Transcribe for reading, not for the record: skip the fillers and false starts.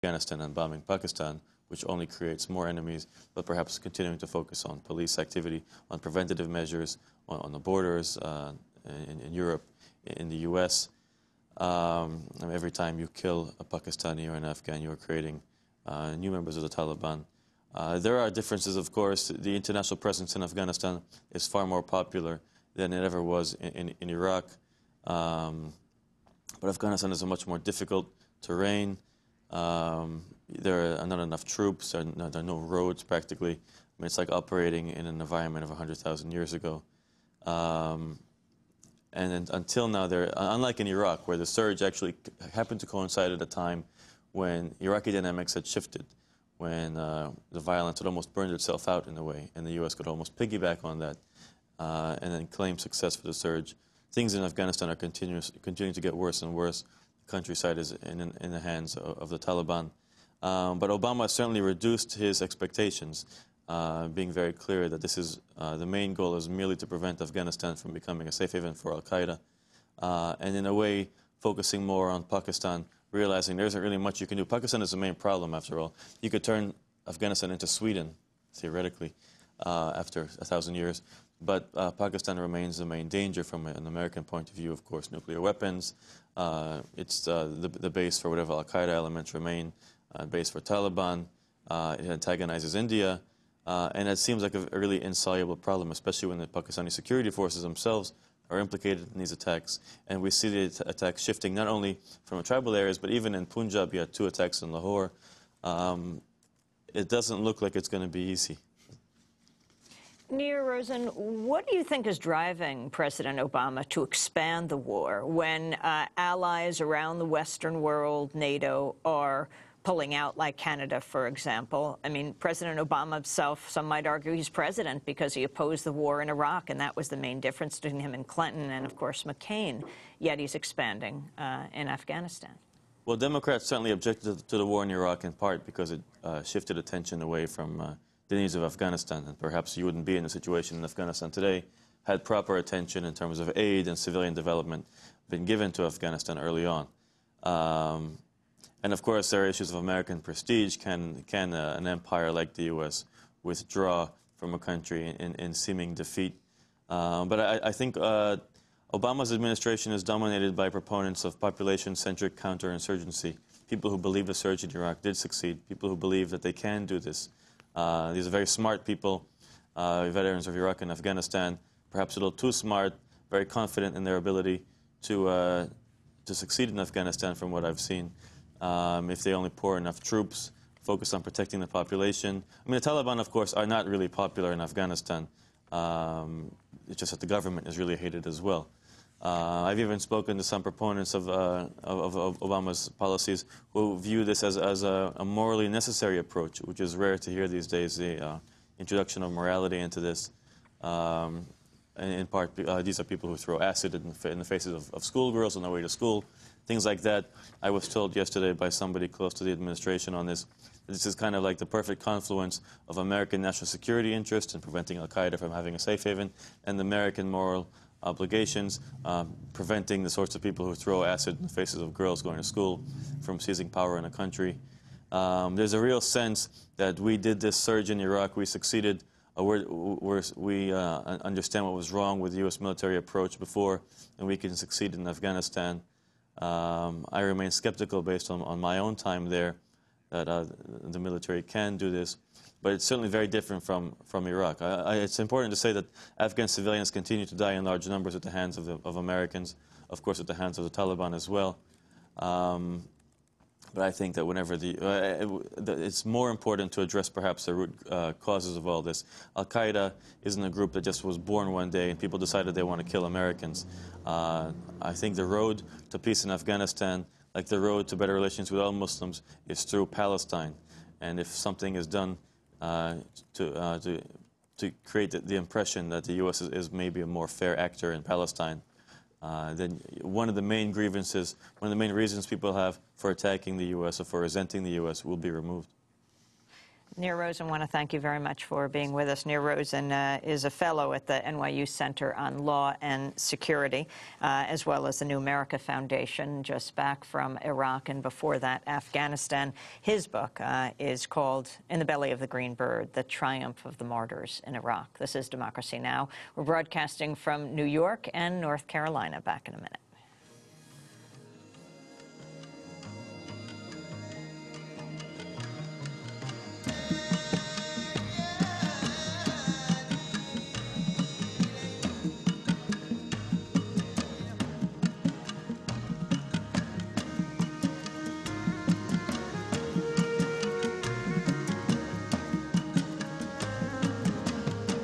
Afghanistan and bombing Pakistan, which only creates more enemies, but perhaps continuing to focus on police activity, on preventative measures, on the borders in Europe, in the US. Every time you kill a Pakistani or an Afghan, you are creating new members of the Taliban. There are differences, of course. The international presence in Afghanistan is far more popular than it ever was in Iraq. But Afghanistan is a much more difficult terrain. There are not enough troops. There are no roads, practically. I mean, it's like operating in an environment of 100,000 years ago. And until now, unlike in Iraq, where the surge actually happened to coincide at a time when Iraqi dynamics had shifted, when the violence had almost burned itself out in a way, and the U.S. could almost piggyback on that and then claim success for the surge. Things in Afghanistan are continuing to get worse and worse. The countryside is in the hands of the Taliban. But Obama certainly reduced his expectations, being very clear that this is the main goal is merely to prevent Afghanistan from becoming a safe haven for al-Qaeda, and in a way focusing more on Pakistan, realizing there isn't really much you can do. Pakistan is the main problem, after all. You could turn Afghanistan into Sweden, theoretically, after 1,000 years. But Pakistan remains the main danger from an American point of view, of course. Nuclear weapons, it's the base for whatever al-Qaeda elements remain, base for Taliban. It antagonizes India. And it seems like a really insoluble problem, especially when the Pakistani security forces themselves are implicated in these attacks. And we see the attacks shifting not only from tribal areas, but even in Punjab, you had 2 attacks in Lahore. It doesn't look like it's going to be easy. Nir Rosen, what do you think is driving President Obama to expand the war when allies around the Western world, NATO, are pulling out, like Canada, for example? I mean, President Obama himself, some might argue he's president because he opposed the war in Iraq, and that was the main difference between him and Clinton and, of course, McCain, yet he's expanding in Afghanistan. Well, Democrats certainly objected to the war in Iraq in part because it shifted attention away from the needs of Afghanistan, and perhaps you wouldn't be in a situation in Afghanistan today had proper attention in terms of aid and civilian development been given to Afghanistan early on. And of course, there are issues of American prestige. Can an empire like the U.S. withdraw from a country in seeming defeat? But I think Obama's administration is dominated by proponents of population-centric counterinsurgency, people who believe the surge in Iraq did succeed, people who believe that they can do this. These are very smart people, veterans of Iraq and Afghanistan, perhaps a little too smart, very confident in their ability to succeed in Afghanistan from what I've seen. If they only pour enough troops, focus on protecting the population. I mean, the Taliban, of course, are not really popular in Afghanistan. It's just that the government is really hated as well. I've even spoken to some proponents of Obama's policies who view this as a morally necessary approach, which is rare to hear these days, the introduction of morality into this. And in part, these are people who throw acid in the faces of schoolgirls on their way to school, things like that. I was told yesterday by somebody close to the administration on this, that this is kind of like the perfect confluence of American national security interest in preventing al-Qaeda from having a safe haven and the American moral obligations, preventing the sorts of people who throw acid in the faces of girls going to school from seizing power in a country. There's a real sense that we did this surge in Iraq, we succeeded, we understand what was wrong with the U.S. military approach before, and we can succeed in Afghanistan. I remain skeptical based on my own time there that the military can do this, but it's certainly very different from Iraq. It's important to say that Afghan civilians continue to die in large numbers at the hands of Americans, of course at the hands of the Taliban as well. But I think that whenever it's more important to address perhaps the root causes of all this. Al-Qaeda isn't a group that just was born one day and people decided they want to kill Americans. I think the road to peace in Afghanistan, like the road to better relations with all Muslims, is through Palestine. And if something is done to create the impression that the U.S. is maybe a more fair actor in Palestine, then one of the main grievances, one of the main reasons people have for attacking the U.S. or for resenting the U.S. will be removed. Nir Rosen, I want to thank you very much for being with us. Nir Rosen is a fellow at the NYU Center on Law and Security, as well as the New America Foundation, just back from Iraq and before that, Afghanistan. His book is called In the Belly of the Green Bird, The Triumph of the Martyrs in Iraq. This is Democracy Now! We're broadcasting from New York and North Carolina. Back in a minute.